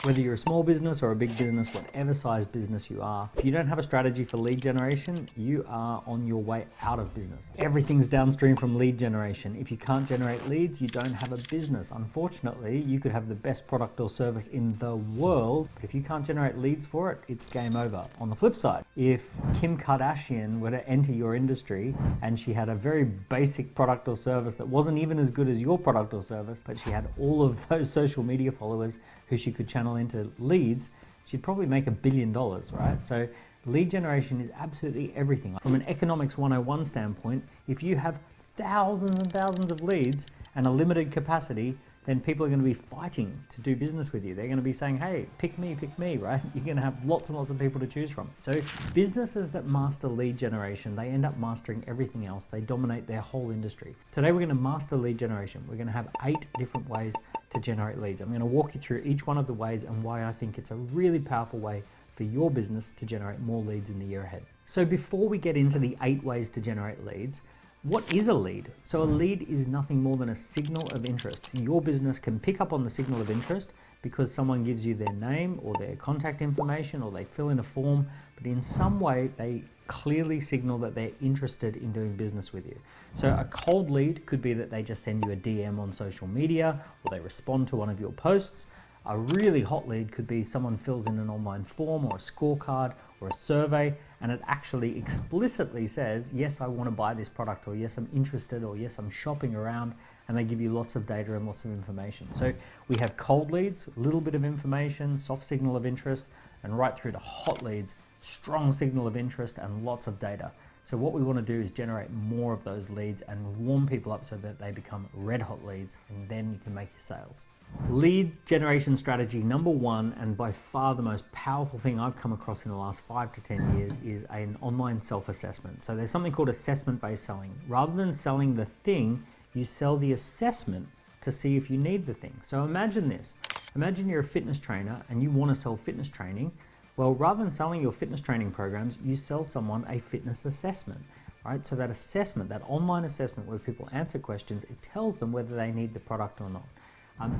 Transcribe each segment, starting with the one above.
Whether you're a small business or a big business, whatever size business you are, if you don't have a strategy for lead generation, you are on your way out of business. Everything's downstream from lead generation. If you can't generate leads, you don't have a business. Unfortunately, you could have the best product or service in the world, but if you can't generate leads for it, it's game over. On the flip side, if Kim Kardashian were to enter your industry and she had a very basic product or service that wasn't even as good as your product or service, but she had all of those social media followers who she could channel into leads, she'd probably make $1 billion, right? So lead generation is absolutely everything. From an economics 101 standpoint, if you have thousands and thousands of leads and a limited capacity, then people are going to be fighting to do business with you. They're going to be saying, hey, pick me, right? You're going to have lots and lots of people to choose from. So businesses that master lead generation, they end up mastering everything else. They dominate their whole industry. Today, we're going to master lead generation. We're going to have 8 different ways to generate leads. I'm going to walk you through each one of the ways and why I think it's a really powerful way for your business to generate more leads in the year ahead. So before we get into the 8 ways to generate leads, what is a lead? So a lead is nothing more than a signal of interest. Your business can pick up on the signal of interest because someone gives you their name or their contact information, or they fill in a form, but in some way they clearly signal that they're interested in doing business with you. So a cold lead could be that they just send you a DM on social media, or they respond to one of your posts. A really hot lead could be someone fills in an online form or a scorecard or a survey, and it actually explicitly says, yes, I want to buy this product, or yes, I'm interested, or yes, I'm shopping around, and they give you lots of data and lots of information. So we have cold leads, a little bit of information, soft signal of interest, and right through to hot leads, strong signal of interest and lots of data. So what we want to do is generate more of those leads and warm people up so that they become red hot leads, and then you can make your sales. Lead generation strategy number 1, and by far the most powerful thing I've come across in the last 5 to 10 years, is an online self-assessment. So there's something called assessment-based selling. Rather than selling the thing, you sell the assessment to see if you need the thing. So imagine this. Imagine you're a fitness trainer and you want to sell fitness training. Well, rather than selling your fitness training programs, you sell someone a fitness assessment, right? So that assessment, that online assessment where people answer questions, it tells them whether they need the product or not.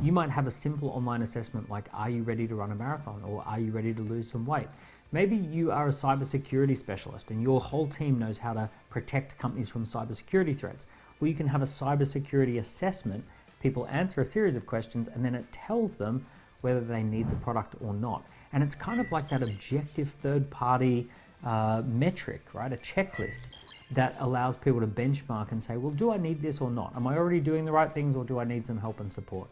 You might have a simple online assessment like, are you ready to run a marathon, or are you ready to lose some weight? Maybe you are a cybersecurity specialist and your whole team knows how to protect companies from cybersecurity threats. Well, you can have a cybersecurity assessment. People answer a series of questions and then it tells them whether they need the product or not. And it's kind of like that objective third-party metric, right? A checklist that allows people to benchmark and say, well, do I need this or not? Am I already doing the right things, or do I need some help and support?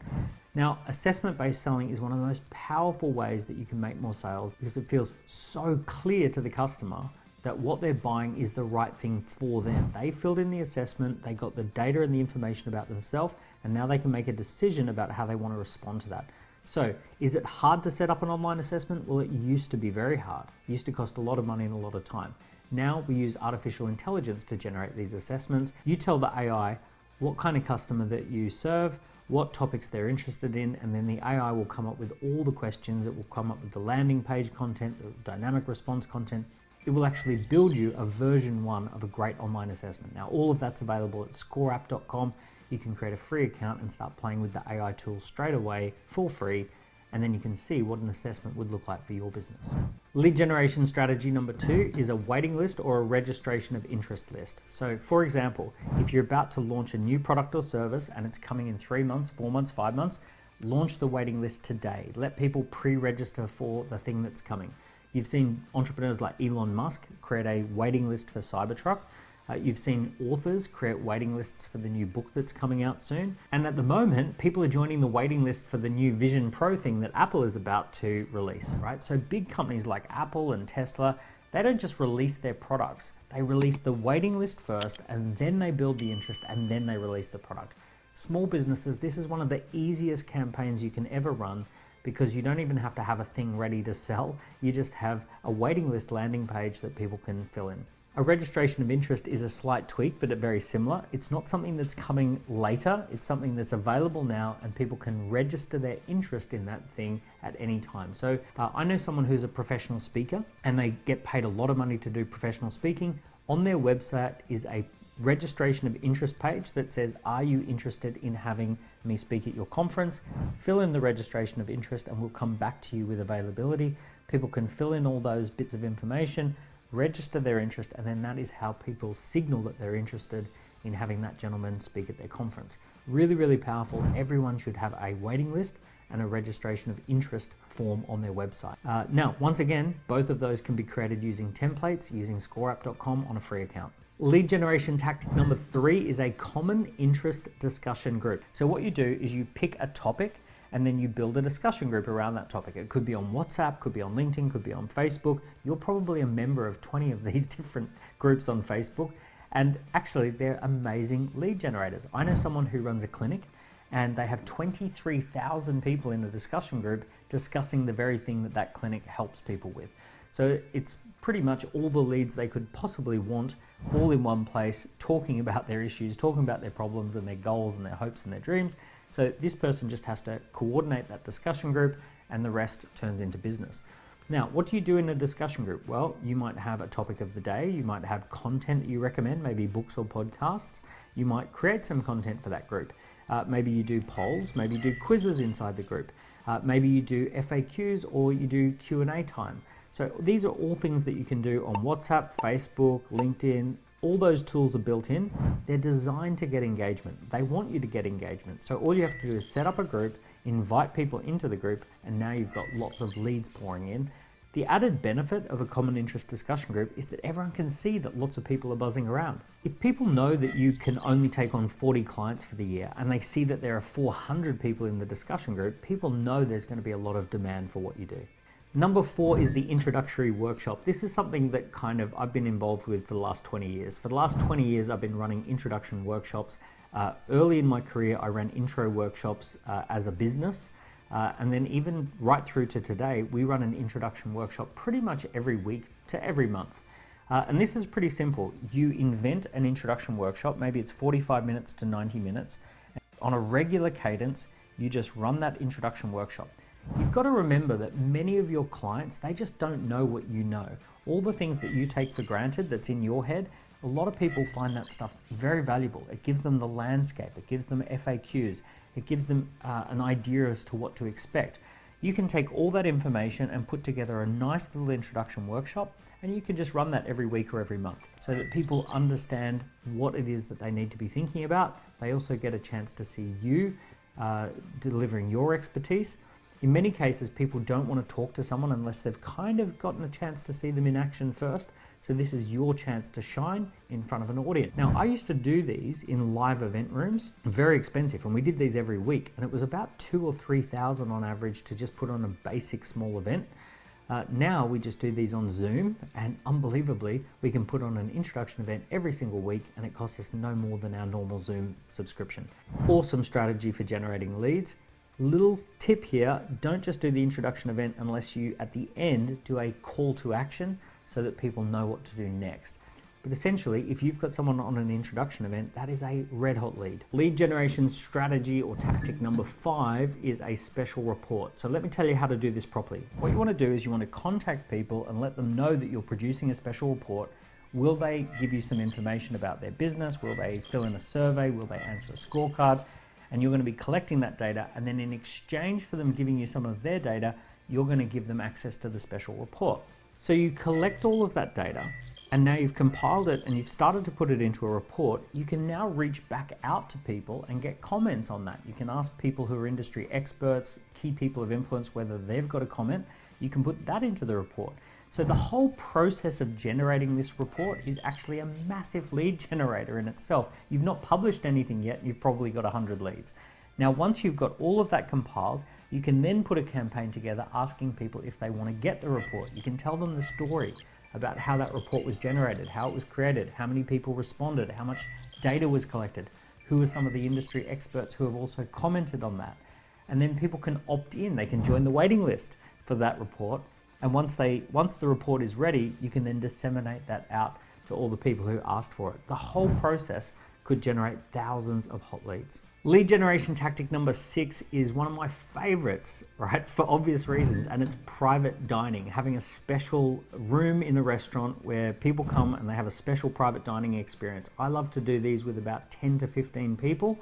Now, assessment-based selling is one of the most powerful ways that you can make more sales, because it feels so clear to the customer that what they're buying is the right thing for them. They filled in the assessment, they got the data and the information about themselves, and now they can make a decision about how they want to respond to that. So, is it hard to set up an online assessment? Well, it used to be very hard. It used to cost a lot of money and a lot of time. Now we use artificial intelligence to generate these assessments. You tell the AI what kind of customer that you serve, what topics they're interested in, and then the AI will come up with all the questions. It will come up with the landing page content, the dynamic response content. It will actually build you a version 1 of a great online assessment. Now, all of that's available at scoreapp.com. You can create a free account and start playing with the AI tool straight away for free, and then you can see what an assessment would look like for your business. Lead generation strategy number 2 is a waiting list or a registration of interest list. So for example, if you're about to launch a new product or service and it's coming in 3 months, 4 months, 5 months, launch the waiting list today. Let people pre-register for the thing that's coming. You've seen entrepreneurs like Elon Musk create a waiting list for Cybertruck. You've seen authors create waiting lists for the new book that's coming out soon. And at the moment, people are joining the waiting list for the new Vision Pro thing that Apple is about to release, right? So big companies like Apple and Tesla, they don't just release their products. They release the waiting list first, and then they build the interest, and then they release the product. Small businesses, this is one of the easiest campaigns you can ever run, because you don't even have to have a thing ready to sell. You just have a waiting list landing page that people can fill in. A registration of interest is a slight tweak, but it's very similar. It's not something that's coming later. It's something that's available now, and people can register their interest in that thing at any time. So I know someone who's a professional speaker, and they get paid a lot of money to do professional speaking. On their website is a registration of interest page that says, are you interested in having me speak at your conference? Fill in the registration of interest and we'll come back to you with availability. People can fill in all those bits of information, register their interest, and then that is how people signal that they're interested in having that gentleman speak at their conference. Really, really powerful. Everyone should have a waiting list and a registration of interest form on their website. Now, once again, both of those can be created using templates, using scoreup.com on a free account. Lead generation tactic number 3 is a common interest discussion group. So what you do is you pick a topic and then you build a discussion group around that topic. It could be on WhatsApp, could be on LinkedIn, could be on Facebook. You're probably a member of 20 of these different groups on Facebook. And actually, they're amazing lead generators. I know someone who runs a clinic and they have 23,000 people in a discussion group discussing the very thing that that clinic helps people with. So it's pretty much all the leads they could possibly want, all in one place, talking about their issues, talking about their problems and their goals and their hopes and their dreams. So this person just has to coordinate that discussion group and the rest turns into business. Now, what do you do in a discussion group? Well, you might have a topic of the day, you might have content that you recommend, maybe books or podcasts. You might create some content for that group. Maybe you do polls, maybe you do quizzes inside the group. Maybe you do FAQs or you do Q&A time. So these are all things that you can do on WhatsApp, Facebook, LinkedIn. All those tools are built in. They're designed to get engagement. They want you to get engagement. So all you have to do is set up a group, invite people into the group, and now you've got lots of leads pouring in. The added benefit of a common interest discussion group is that everyone can see that lots of people are buzzing around. If people know that you can only take on 40 clients for the year and they see that there are 400 people in the discussion group, people know there's going to be a lot of demand for what you do. Number 4 is the introductory workshop. This is something that I've been involved with for the last 20 years. For the last 20 years, I've been running introduction workshops. Early in my career, I ran intro workshops as a business. And then even right through to today, we run an introduction workshop pretty much every week to every month. And this is pretty simple. You invent an introduction workshop, maybe it's 45 minutes to 90 minutes. On a regular cadence, you just run that introduction workshop. You've got to remember that many of your clients, they just don't know what you know. All the things that you take for granted that's in your head, a lot of people find that stuff very valuable. It gives them the landscape, it gives them FAQs, it gives them an idea as to what to expect. You can take all that information and put together a nice little introduction workshop, and you can just run that every week or every month so that people understand what it is that they need to be thinking about. They also get a chance to see you delivering your expertise. In many cases, people don't want to talk to someone unless they've kind of gotten a chance to see them in action first. So this is your chance to shine in front of an audience. Now, I used to do these in live event rooms, very expensive, and we did these every week. And it was about 2,000 or 3,000 on average to just put on a basic small event. Now we just do these on Zoom, and unbelievably, we can put on an introduction event every single week, and it costs us no more than our normal Zoom subscription. Awesome strategy for generating leads. Little tip here, don't just do the introduction event unless you, at the end, do a call to action so that people know what to do next. But essentially, if you've got someone on an introduction event, that is a red hot lead. Lead generation strategy or tactic number 5 is a special report. So let me tell you how to do this properly. What you want to do is you want to contact people and let them know that you're producing a special report. Will they give you some information about their business? Will they fill in a survey? Will they answer a scorecard? And you're going to be collecting that data, and then in exchange for them giving you some of their data, you're going to give them access to the special report. So you collect all of that data, and now you've compiled it and you've started to put it into a report. You can now reach back out to people and get comments on that. You can ask people who are industry experts, key people of influence, whether they've got a comment. You can put that into the report. So the whole process of generating this report is actually a massive lead generator in itself. You've not published anything yet, you've probably got 100 leads. Now, once you've got all of that compiled, you can then put a campaign together asking people if they want to get the report. You can tell them the story about how that report was generated, how it was created, how many people responded, how much data was collected, who are some of the industry experts who have also commented on that. And then people can opt in, they can join the waiting list for that report. And once the report is ready, you can then disseminate that out to all the people who asked for it. The whole process could generate thousands of hot leads. Lead generation tactic number 6 is one of my favorites, right? For obvious reasons, and it's private dining. Having a special room in a restaurant where people come and they have a special private dining experience. I love to do these with about 10 to 15 people.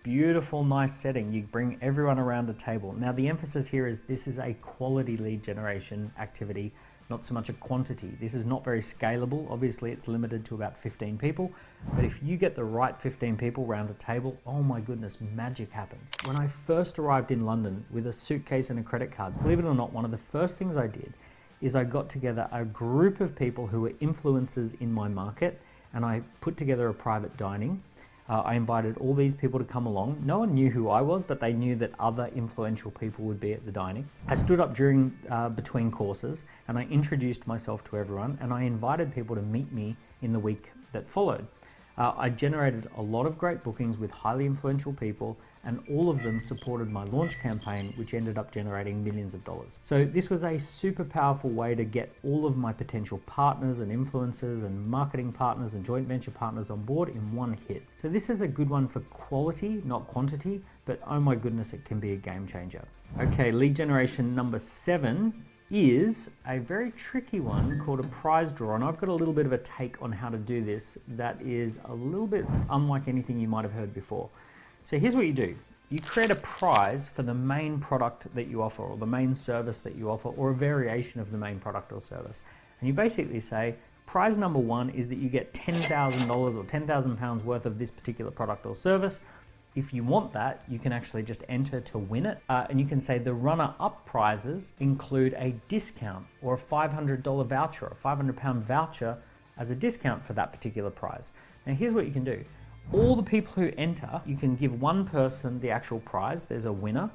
Beautiful, nice setting. You bring everyone around a table. Now the emphasis here is this is a quality lead generation activity, not so much a quantity. This is not very scalable. Obviously it's limited to about 15 people, but if you get the right 15 people around a table, oh my goodness, magic happens. When I first arrived in London with a suitcase and a credit card, believe it or not, one of the first things I did is I got together a group of people who were influencers in my market, and I put together a private dining. I invited all these people to come along. No one knew who I was, but they knew that other influential people would be at the dining. I stood up during between courses and I introduced myself to everyone, and I invited people to meet me in the week that followed. I generated a lot of great bookings with highly influential people, and all of them supported my launch campaign, which ended up generating millions of dollars. So this was a super powerful way to get all of my potential partners and influencers and marketing partners and joint venture partners on board in one hit. So this is a good one for quality, not quantity, but oh my goodness, it can be a game changer. Okay, lead generation number 7 is a very tricky one called a prize draw, and I've got a little bit of a take on how to do this that is a little bit unlike anything you might have heard before. So here's what you do. You create a prize for the main product that you offer, or the main service that you offer, or a variation of the main product or service. And you basically say, prize number 1 is that you get $10,000 or £10,000 worth of this particular product or service. If you want that, you can actually just enter to win it. And you can say the runner-up prizes include a discount or a $500 voucher, a £500 voucher as a discount for that particular prize. Now here's what you can do. All the people who enter, you can give one person the actual prize. There's a winner.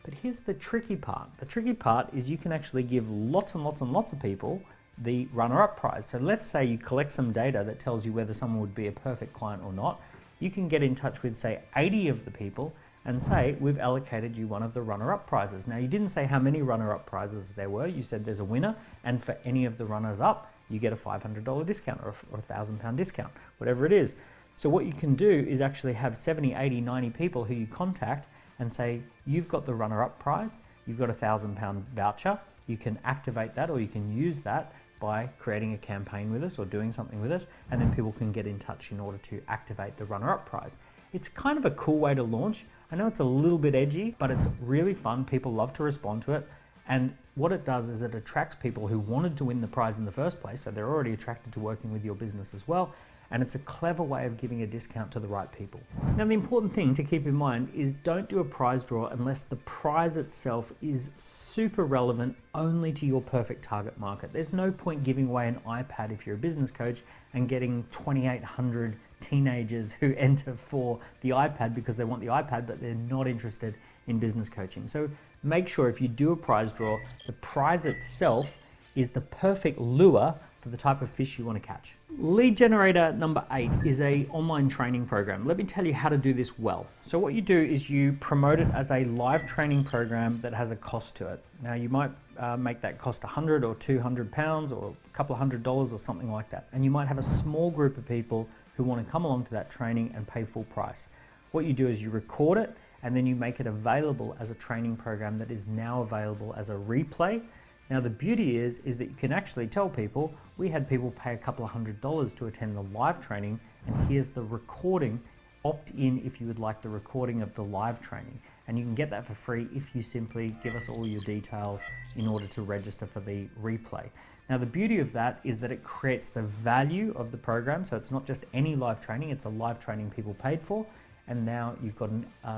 But here's the tricky part. The tricky part is you can actually give lots and lots and lots of people the runner-up prize. So let's say you collect some data that tells you whether someone would be a perfect client or not. You can get in touch with, say, 80 of the people and say, we've allocated you one of the runner-up prizes. Now, you didn't say how many runner-up prizes there were. You said there's a winner, and for any of the runners-up, you get a $500 discount or a £1,000 discount, whatever it is. So what you can do is actually have 70, 80, 90 people who you contact and say, you've got the runner-up prize, you've got a £1,000 voucher. You can activate that, or you can use that by creating a campaign with us or doing something with us, and then people can get in touch in order to activate the runner-up prize. It's kind of a cool way to launch. I know it's a little bit edgy, but it's really fun. People love to respond to it. And what it does is it attracts people who wanted to win the prize in the first place, so they're already attracted to working with your business as well. And it's a clever way of giving a discount to the right people. Now, the important thing to keep in mind is don't do a prize draw unless the prize itself is super relevant only to your perfect target market. There's no point giving away an iPad if you're a business coach and getting 2,800 teenagers who enter for the iPad because they want the iPad, but they're not interested in business coaching. So make sure if you do a prize draw, the prize itself is the perfect lure for the type of fish you want to catch. Lead generator number 8 is an online training program. Let me tell you how to do this well. So what you do is you promote it as a live training program that has a cost to it. Now you might make that cost 100 or 200 pounds or a couple of $100 or something like that. And you might have a small group of people who want to come along to that training and pay full price. What you do is you record it and then you make it available as a training program that is now available as a replay. Now the beauty is that you can actually tell people, we had people pay a couple of $100 to attend the live training, and here's the recording. Opt in if you would like the recording of the live training. And you can get that for free if you simply give us all your details in order to register for the replay. Now the beauty of that is that it creates the value of the program. So it's not just any live training, it's a live training people paid for. And now you've got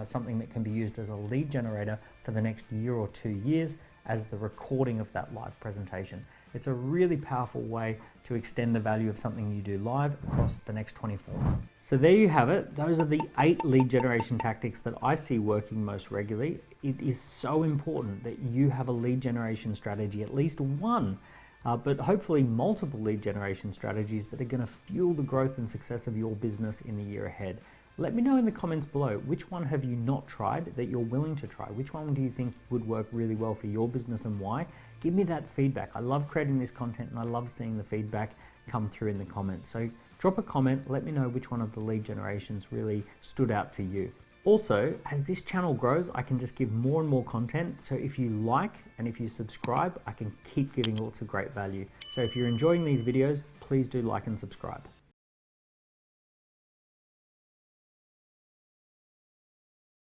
something that can be used as a lead generator for the next year or 2 years as the recording of that live presentation. It's a really powerful way to extend the value of something you do live across the next 24 months. So there you have it. Those are the 8 lead generation tactics that I see working most regularly. It is so important that you have a lead generation strategy, at least one, but hopefully multiple lead generation strategies that are going to fuel the growth and success of your business in the year ahead. Let me know in the comments below, which one have you not tried that you're willing to try? Which one do you think would work really well for your business and why? Give me that feedback. I love creating this content and I love seeing the feedback come through in the comments. So Drop a comment, let me know which one of the lead generations really stood out for you. Also, as this channel grows, I can just give more and more content. So if you like and if you subscribe, I can keep giving lots of great value. So if you're enjoying these videos, please do like and subscribe.